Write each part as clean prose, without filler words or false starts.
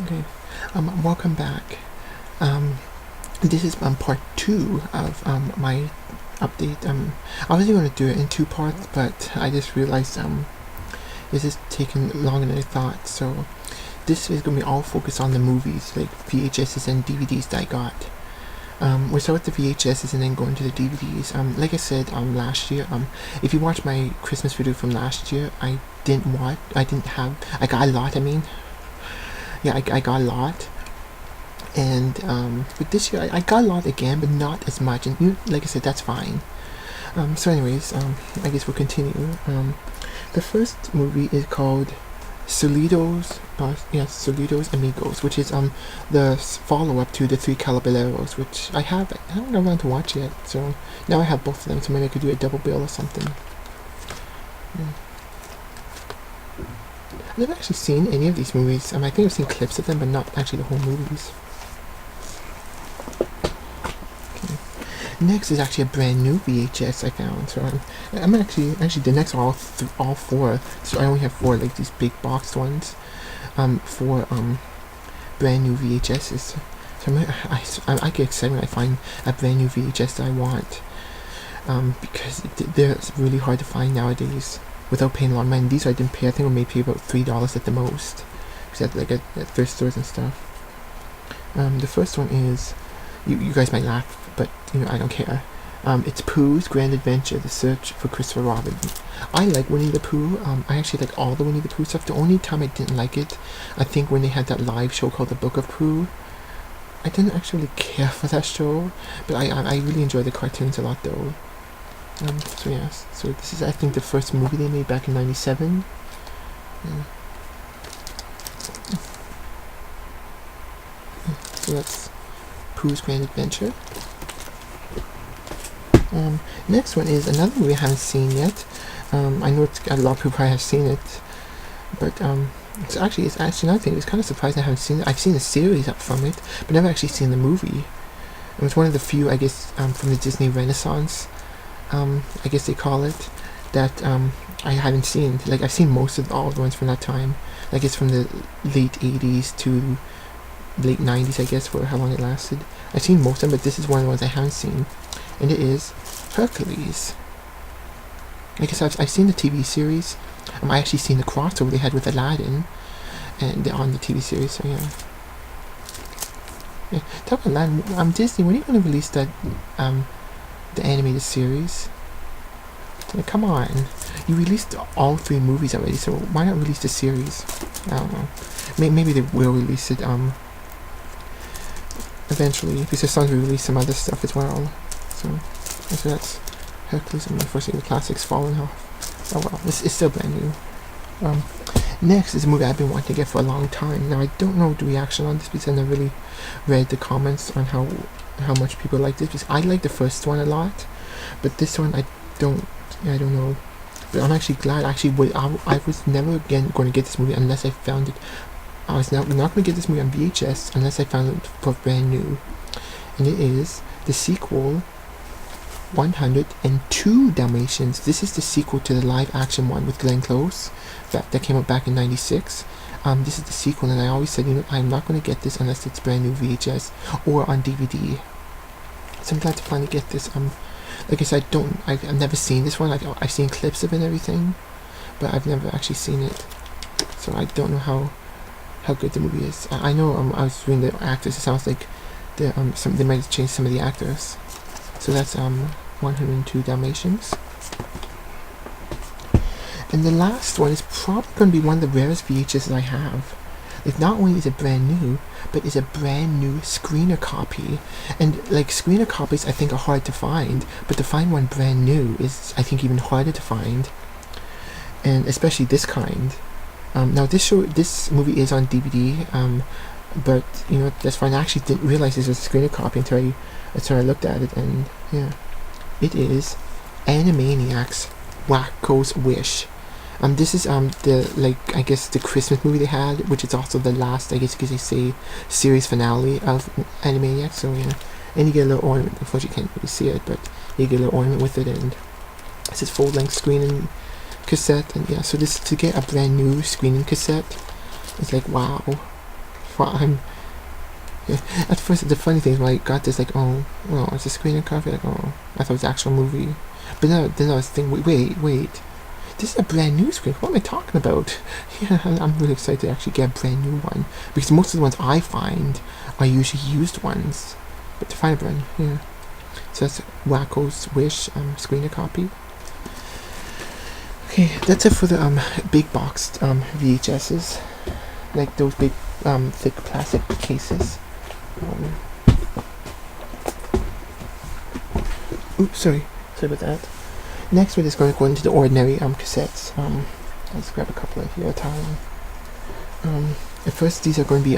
Okay, welcome back. Um, this is part 2 of my update. I was going to do it in 2 parts, but I just realized this is taking longer than I thought. So this is going to be all focused on the movies, like VHSs and DVDs that I got. We'll start with the VHSs and then go into the DVDs. Like I said, last year, if you watch my Christmas video from last year, I got a lot. I got a lot, and but this year I got a lot again, but not as much. And like I said, that's fine. So, anyways, I guess we'll continue. The first movie is called Solitos Amigos, which is the follow-up to the Three Caballeros, which I haven't got around to watch yet. So now I have both of them. So maybe I could do a double bill or something. Yeah. I've never actually seen any of these movies. I think I've seen clips of them, but not actually the whole movies. Okay. Next is actually a brand new VHS I found. So I'm actually the next are all four. So I only have 4, like these big boxed ones. 4 brand new VHSs. So I get excited when I find a brand new VHS that I want. Because they're really hard to find nowadays without paying a lot of money. These I didn't pay. I think I may pay about $3 at the most. Because at thrift stores and stuff. The first one is, you guys might laugh, but I don't care. It's Pooh's Grand Adventure: The Search for Christopher Robin. I like Winnie the Pooh. I actually like all the Winnie the Pooh stuff. The only time I didn't like it, I think when they had that live show called The Book of Pooh. I didn't actually care for that show, but I really enjoyed the cartoons a lot though. So yes, so this is I think the first movie they made back in '97. Yeah. So that's Pooh's Grand Adventure. Next one is another movie I haven't seen yet. I know a lot of people probably have seen it, but it's actually another thing. It's kind of surprising I haven't seen it. I've seen a series up from it, but never actually seen the movie. It was one of the few, I guess, from the Disney Renaissance, I guess they call it, that I haven't seen. Like I've seen all the ones from that time. I guess from the late '80s to late '90s, I guess, for how long it lasted. I've seen most of them, but this is one of the ones I haven't seen, and it is Hercules. I guess I've seen the TV series. I actually seen the crossover they had with Aladdin, and on the TV series. So yeah. Talk about Aladdin. Disney, when are you going to release that the animated series? Like, come on, you released all 3 movies already, so why not release the series? I don't know. Maybe they will release it eventually, because they're starting to release some other stuff as well. So that's Hercules. And unfortunately the classic's fallen off. Oh well, it's still brand new. Next is a movie I've been wanting to get for a long time. Now I don't know the reaction on this because I never really read the comments on how much people like this, because I like the first one a lot, but this one I don't know. But I'm actually glad. I was never again going to get this movie unless I found it. I was not going to get this movie on VHS unless I found it for brand new, and it is the sequel, 102 Dalmatians. This is the sequel to the live action one with Glenn Close that came out back in '96. This is the sequel, and I always said, I'm not going to get this unless it's brand new VHS or on DVD. So I'm glad to finally get this. Like I said, I've never seen this one. I've seen clips of it and everything, but I've never actually seen it. So I don't know how good the movie is. I know I was reading the actors. It sounds like they might have changed some of the actors. So that's 102 Dalmatians. And the last one is probably going to be one of the rarest VHSs I have. Like, not only is it brand new, but it's a brand new screener copy. And like, screener copies I think are hard to find, but to find one brand new is, I think, even harder to find. And especially this kind. Now this movie is on DVD, but that's fine. I actually didn't realize this was a screener copy until I looked at it, and yeah, it is Animaniacs Wacko's Wish. This is I guess the Christmas movie they had, which is also the last, I guess you could say, series finale of Animaniacs. So yeah, and you get a little ornament. Unfortunately, you can't really see it, but you get a little ornament with it, and it's this full-length screen and cassette. And yeah, so this, to get a brand new screening cassette, it's like, wow. why I'm. Yeah. At first, the funny thing is when I got this, like, oh, well, it's a screener copy. Like, oh, I thought it was an actual movie. But then I was thinking, wait. This is a brand new screen. What am I talking about? Yeah, I'm really excited to actually get a brand new one. Because most of the ones I find are usually used ones. But to find a brand, yeah. So that's Wacko's Wish screener copy. Okay, that's it for the big boxed VHSs. Like those big thick plastic cases. Oops, sorry about that. Next, we're just going to go into the ordinary cassettes. Let's grab a couple of here at a time. At first, these are going to be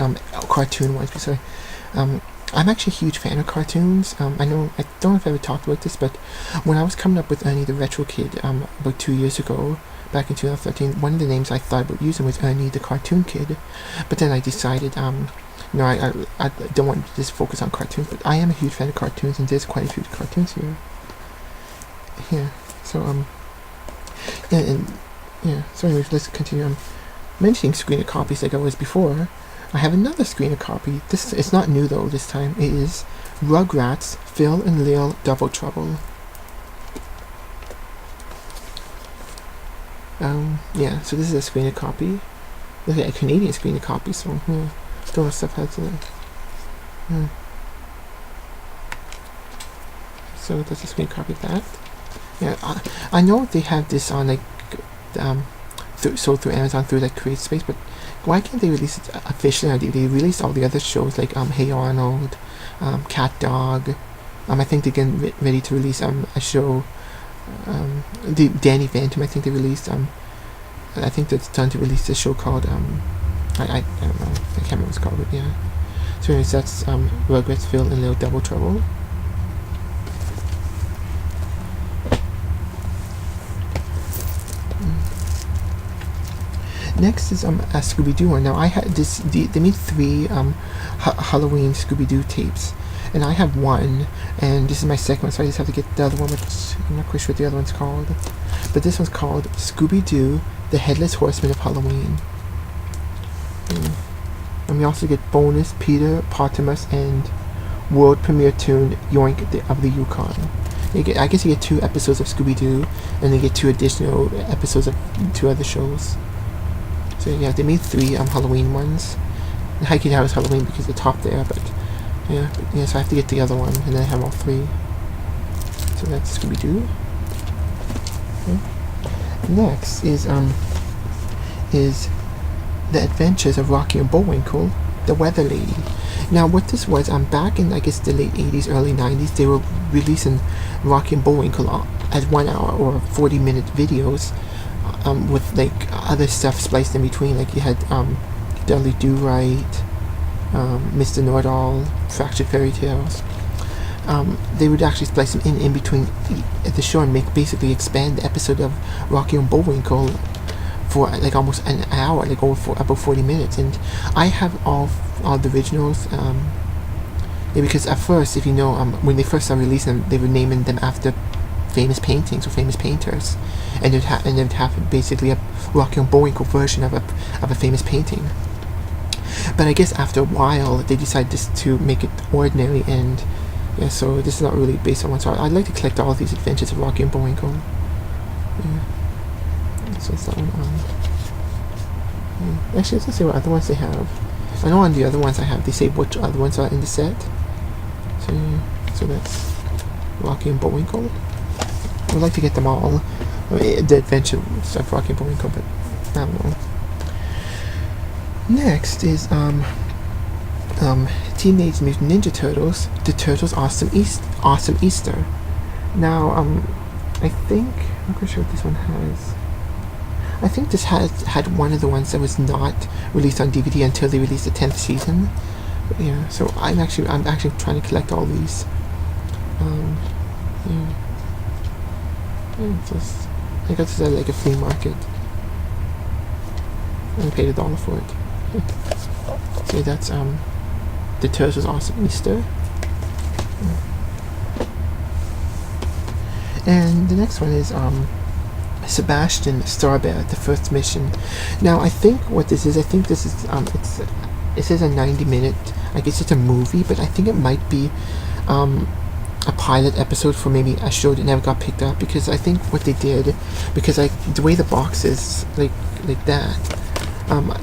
cartoon ones because I'm actually a huge fan of cartoons. I don't know if I ever talked about this, but when I was coming up with Ernie the Retro Kid about 2 years ago, back in 2013, one of the names I thought about using was Ernie the Cartoon Kid. But then I decided, no, I don't want to just focus on cartoons, but I am a huge fan of cartoons, and there's quite a few cartoons here. Yeah, so, so anyways, let's continue. I'm mentioning screener copies like I was before. I have another screener copy. It's not new though this time. It is Rugrats Phil and Lil Double Trouble. Yeah, so this is a screener copy. Look at a Canadian screener copy, so yeah. Don't know stuff has it. So that's a screen copy of that. Yeah, I know they have this on like through Amazon through like CreateSpace, but why can't they release it officially on DVD? They released all the other shows like Hey Arnold, Cat Dog. I think they're getting ready to release a show. The Danny Phantom. I think they released. I think that's done to release a show called I don't know. I can't remember what it's called, but yeah. So anyways, that's Rugrats Phil and Lil Double Trouble. Next is a Scooby-Doo one. Now I had this. They made 3 Halloween Scooby-Doo tapes, and I have one, and this is my second one, so I just have to get the other one, which I'm not quite sure what the other one's called. But this one's called Scooby-Doo: The Headless Horseman of Halloween. And we also get bonus Peter, Potamus, and world premiere tune Yoink of the Yukon. I guess you get 2 episodes of Scooby-Doo, and then get 2 additional episodes of 2 other shows. So yeah, they made 3 Halloween ones. And Hikey House Halloween because the top there, but yeah, so I have to get the other one, and then I have all 3. So that's Scooby-Doo. Okay. Next is The Adventures of Rocky and Bullwinkle, The Weather Lady. Now what this was, back in I guess the late 80s, early 90s, they were releasing Rocky and Bullwinkle as 1 hour or 40-minute videos, with like other stuff spliced in between. Like you had Dudley Do-Right, Mr. Know-It-All, Fractured Fairy Tales. They would actually splice them in between the show and basically expand the episode of Rocky and Bullwinkle for like almost an hour, like over about 40 minutes. And I have all the originals. Yeah, because at first, if you know, when they first started releasing them, they were naming them after famous paintings or famous painters, and they'd have basically a Rocky and Bullwinkle version of a famous painting. But I guess after a while, they decided just to make it ordinary, and yeah, so this is not really based on one. So I'd like to collect all of these adventures of Rocky and Bullwinkle. Yeah. So it's that one. Actually, let's see what other ones they have. I know on the other ones I have, they say which other ones are in the set. So yeah, so that's Rocky and Bullwinkle. I would like to get them all. The adventures of Rocky and Bullwinkle, but I don't know. Next is Teenage Mutant Ninja Turtles: The Turtles Awesome Easter. Now, I think I'm not sure what this one has. I think this had one of the ones that was not released on DVD until they released the 10th season. But yeah, so I'm actually trying to collect all these. Yeah. I got this at like a flea market. I paid $1 for it. So that's The Turtles Awesome Easter. And the next one is Sebastian Starbear, The First Mission. Now I think what this is, it's It says a 90-minute. I guess it's a movie, but I think it might be a pilot episode for maybe a show that never got picked up, because I think what they did, because like the way the box is like that,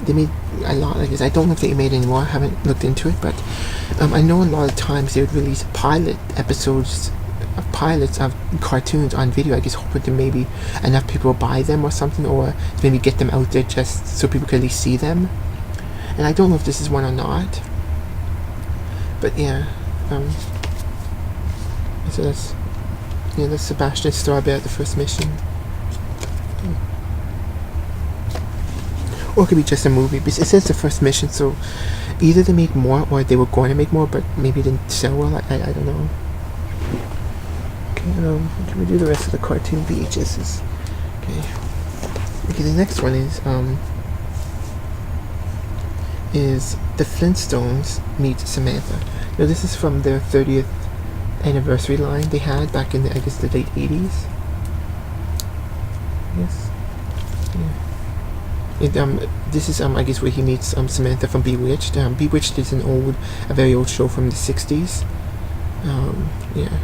they made a lot like this. I don't know if they made any more. I haven't looked into it, but I know a lot of times they would release pilot episodes of pilots of cartoons on video, I guess hoping to maybe enough people will buy them or something, or to maybe get them out there just so people could at least see them. And I don't know if this is one or not, but yeah. So that's Sebastian Strawberry at the first mission. Or it could be just a movie, because it says the first mission, so either they made more or they were going to make more, but maybe it didn't sell well. I don't know. Okay, can we do the rest of the cartoon VHSs? Okay, the next one is the Flintstones meet Samantha. Now this is from their 30th anniversary line they had back in the, I guess, the late 80s. Yes. Yeah. This is I guess where he meets Samantha from Bewitched. Bewitched is a very old show from the 60s. Yeah.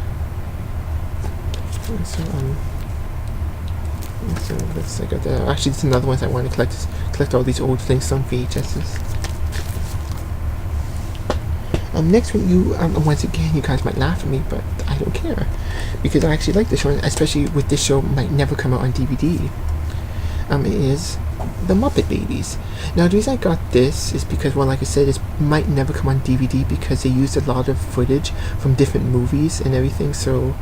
So let's I got actually there's another one I want to collect all these old Flintstone VHSs. Next one, once again, you guys might laugh at me, but I don't care, because I actually like this one, especially with this show might never come out on DVD. It is the Muppet Babies. Now, the reason I got this is because, well, like I said, it might never come on DVD because they used a lot of footage from different movies and everything, so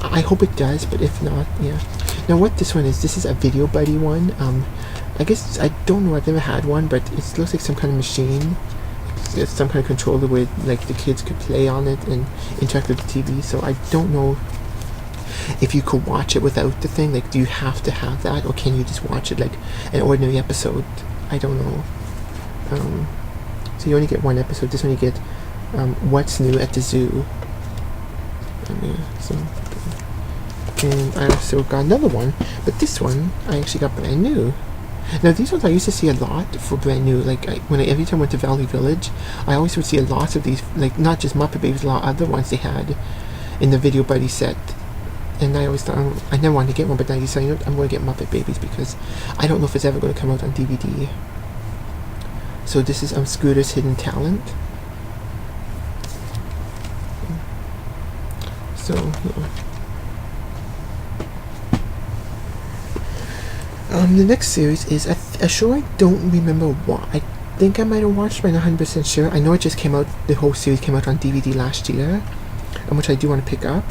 I hope it does, but if not, yeah. Now, what this one is, this is a Video Buddy one. I guess, I don't know, I've never had one, but it looks like some kind of machine. It's some kind of controller where like the kids could play on it and interact with the TV. So I don't know if you could watch it without the thing. Like, do you have to have that, or can you just watch it like an ordinary episode? I don't know. So you only get one episode. This one you get What's New at the Zoo. And I also got another one, but this one I actually got brand new. Now these ones I used to see a lot for brand new. Like every time I went to Valley Village, I always would see a lot of these. Like not just Muppet Babies, a lot of other ones they had in the Video Buddy set. And I always thought I never wanted to get one, but now you say, you know what, I'm going to get Muppet Babies because I don't know if it's ever going to come out on DVD. So this is Scooter's Hidden Talent. So yeah. The next series is a show I don't remember what. I think I might have watched, but I'm not 100% sure. I know it just came out, the whole series came out on DVD last year, which I do want to pick up.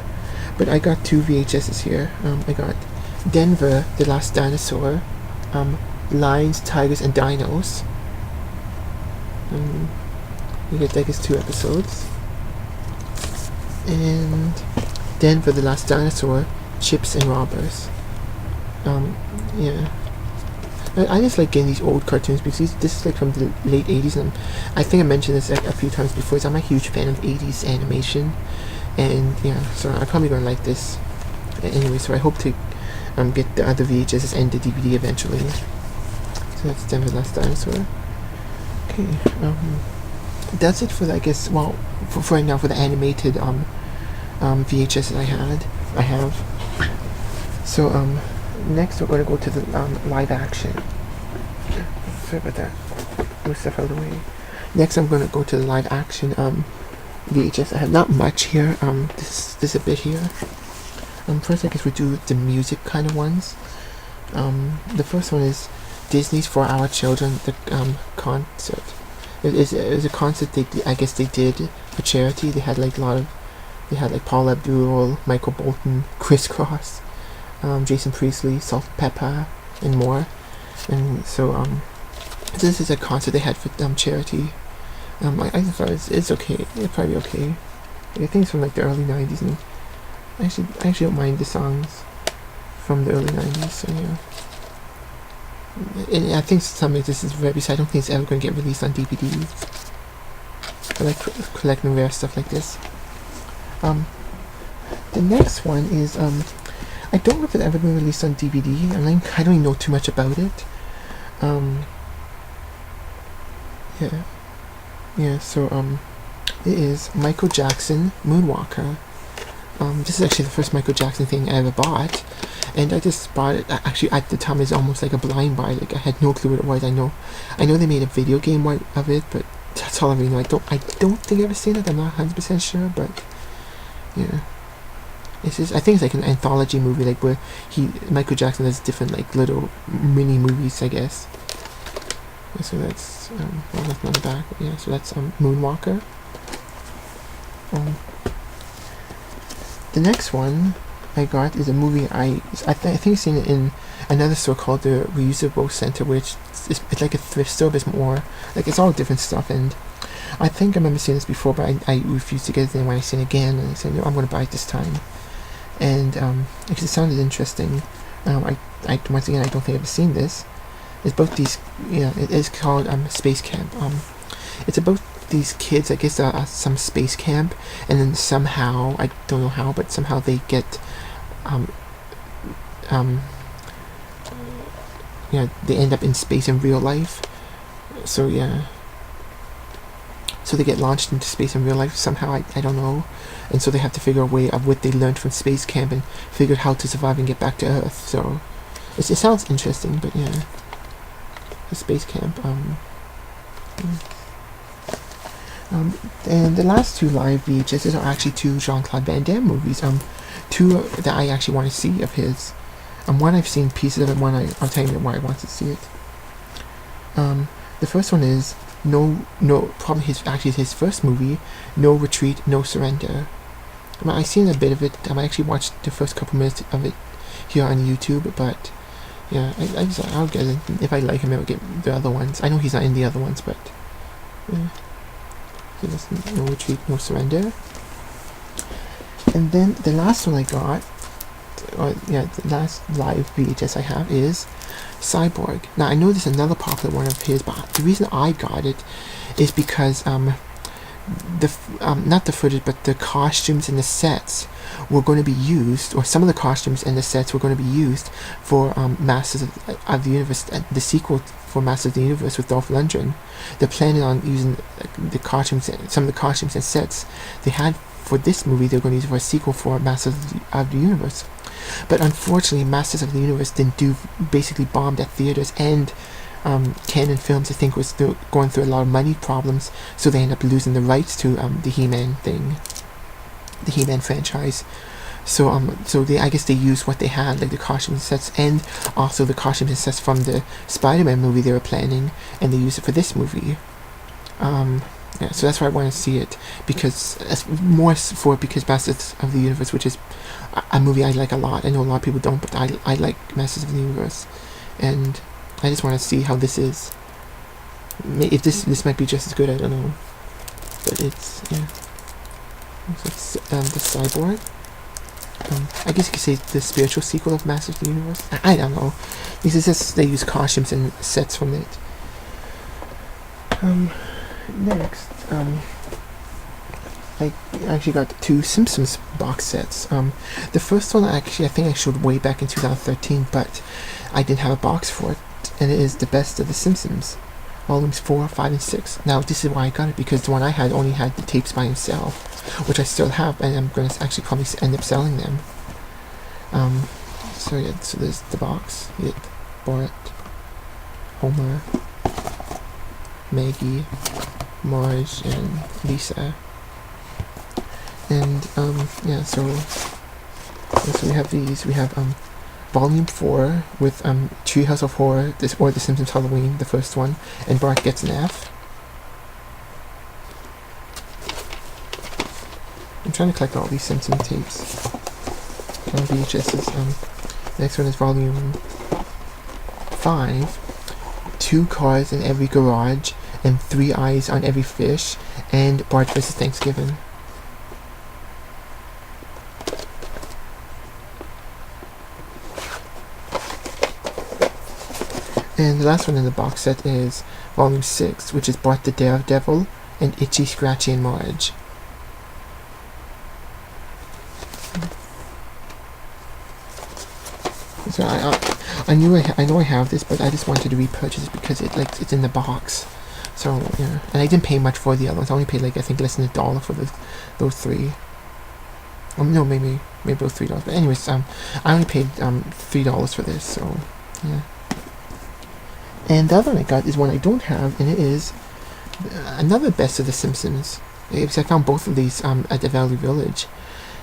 But I got two VHSs here. I got Denver, The Last Dinosaur, Lions, Tigers, and Dinos. You get, I guess, 2 episodes. And Denver, The Last Dinosaur, Chips and Robbers. Yeah. I just like getting these old cartoons because this is like from the late 80s, and I think I mentioned this like a few times before, so I'm a huge fan of 80s animation, and yeah, so I'm probably going to like this anyway, so I hope to get the other VHS and the DVD eventually. So that's Denver Last Dinosaur. Okay, that's it for the, I guess, well, for right now, for the animated VHS that I have. So next we're going to go to the live action. Sorry about that. Move stuff out of the way. Next I'm going to go to the live action VHS. I have not much here. This a bit here. First I guess we do the music kind of ones. The first one is Disney's For Our Children, the concert. It was a concert I guess they did for charity. They had like Paula Abdul, Michael Bolton, Criss Cross, Jason Priestley, Salt-N-Pepa, and more. And so this is a concert they had for charity. I thought it's okay. It's probably okay. I think it's from like the early 90s, and I actually don't mind the songs from the early 90s. So yeah. And I think some of this is rare because I don't think it's ever going to get released on DVD. I like collecting rare stuff like this. The next one is I don't know if it's ever been released on DVD. I don't even know too much about it. Yeah. yeah, so it is Michael Jackson Moonwalker. This is actually the first Michael Jackson thing I ever bought, and I just bought it. Actually, at the time, it's almost like a blind buy. Like I had no clue what it was. I know they made a video game of it, but that's all I really know. I don't think I've ever seen it. I'm not 100% sure, but yeah, it's just, I think it's like an anthology movie, like where Michael Jackson does different like little mini movies, I guess. Yeah, so that's well, nothing on the back. But yeah, so that's Moonwalker. The next one I got is a movie I think I've seen it in another store called the Reusable Center, which it's like a thrift store, but it's more like it's all different stuff. And I think I remember seeing this before, but I refused to get it. Then when I seen it again, and I said, no, I'm going to buy it this time. And because it sounded interesting, I once again I don't think I've ever seen this. It's both these, it is called Space Camp. It's about these kids, I guess, some space camp, and then somehow, I don't know how, but somehow they get, they end up in space in real life. So yeah, so they get launched into space in real life somehow. I don't know, and so they have to figure a way of what they learned from space camp and figure out how to survive and get back to Earth. So it sounds interesting, but yeah, the space camp. And the last two live VHSs are actually two Jean-Claude Van Damme movies. Two that I actually want to see of his. One I've seen pieces of it. One I'll tell you why I want to see it. The first one is probably his first movie, No Retreat, No Surrender. I've seen a bit of it. I actually watched the first couple minutes of it here on YouTube, but yeah, I'll get it. If I like him, I'll get the other ones. I know he's not in the other ones, but yeah. No Retreat, No Surrender. And then the last one I got, the last live VHS I have is Cyborg. Now I know this is another popular one of his, but the reason I got it is because not the footage, but the costumes and the sets were going to be used, or some of the costumes and the sets were going to be used for Masters of the Universe, the sequel for Masters of the Universe with Dolph Lundgren. They're planning on using the costumes, some of the costumes and sets they had for this movie. They're going to use it for a sequel for Masters of the Universe. But unfortunately, Masters of the Universe basically bombed at theaters, and Canon Films, I think, was going through a lot of money problems, so they ended up losing the rights to the He-Man thing, the He-Man franchise. So I guess they used what they had, like the costume sets, and also the costume sets from the Spider-Man movie they were planning, and they used it for this movie. Yeah, so that's why I want to see it, because because Masters of the Universe, which is a movie I like a lot. I know a lot of people don't, but I like Masters of the Universe, and I just want to see how this is. If this might be just as good, I don't know, but it's the Cyborg. I guess you could say the spiritual sequel of Masters of the Universe. I don't know. They use costumes and sets from it. Next, I actually got two Simpsons box sets. The first one I think I showed way back in 2013, but I didn't have a box for it, and it is The Best of the Simpsons, volumes 4, 5, and 6. Now this is why I got it, because the one I had only had the tapes by himself, which I still have, and I'm going to actually probably end up selling them. So yeah, so there's the box. Bart, Homer, Maggie, Marge, and Lisa. And so we have these. We have volume 4 with Treehouse of Horror, or The Simpsons Halloween, the first one, and Bart Gets an F. I'm trying to collect all these Simpson tapes on VHSs. Next one is volume 5, 2 Cars in Every Garage, and 3 Eyes on Every Fish, and Bart vs. Thanksgiving. And the last one in the box set is volume 6, which is Bart the Daredevil, and Itchy, Scratchy, and Marge. So I know I have this, but I just wanted to repurchase it because it's in the box. So yeah, and I didn't pay much for the other ones. I only paid like I think less than $1 for those 3. No, maybe it was $3. But anyways, I only paid $3 for this. So yeah. And the other one I got is one I don't have, and it is another Best of the Simpsons. Because I found both of these at the Valley Village,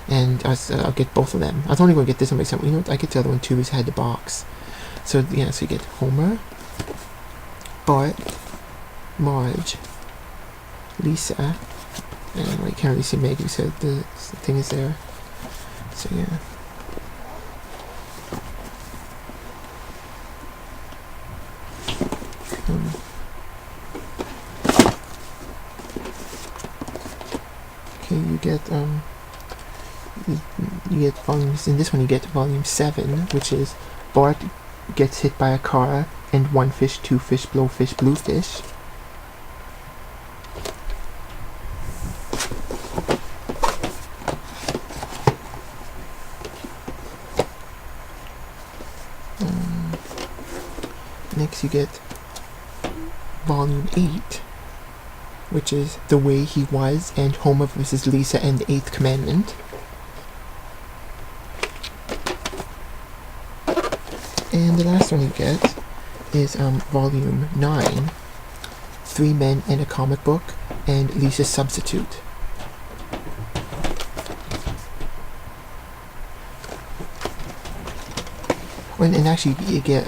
and I'll get both of them. I was only going to get this one myself. You know what? I get the other one too because I had the box. So yeah, so you get Homer, Bart, Marge, Lisa, and I can't really see Maggie, so the thing is there. So yeah. Okay, you get you get volumes. In this one, you get volume 7, which is Bart gets hit by a car and 1 fish, 2 fish, blowfish, bluefish. Next, you get volume 8, which is The Way He Was and Homer vs. Lisa and the 8th Commandment. And the last one you get is volume 9, 3 Men and a Comic Book and Lisa's Substitute. And actually you get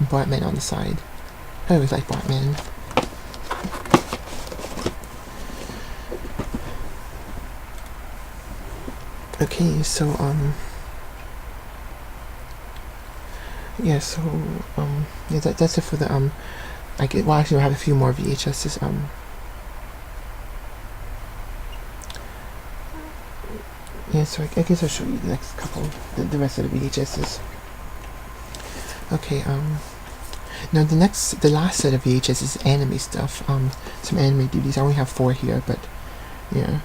Bartman on the side. I always like Bartman. Okay, so yeah, so yeah, that's it for the well, actually I have a few more VHSs. Yeah, so I guess I'll show you the next couple, the rest of the VHSs. Okay, now the last set of VHS is anime stuff. Some anime DVDs. I only have 4 here, but yeah.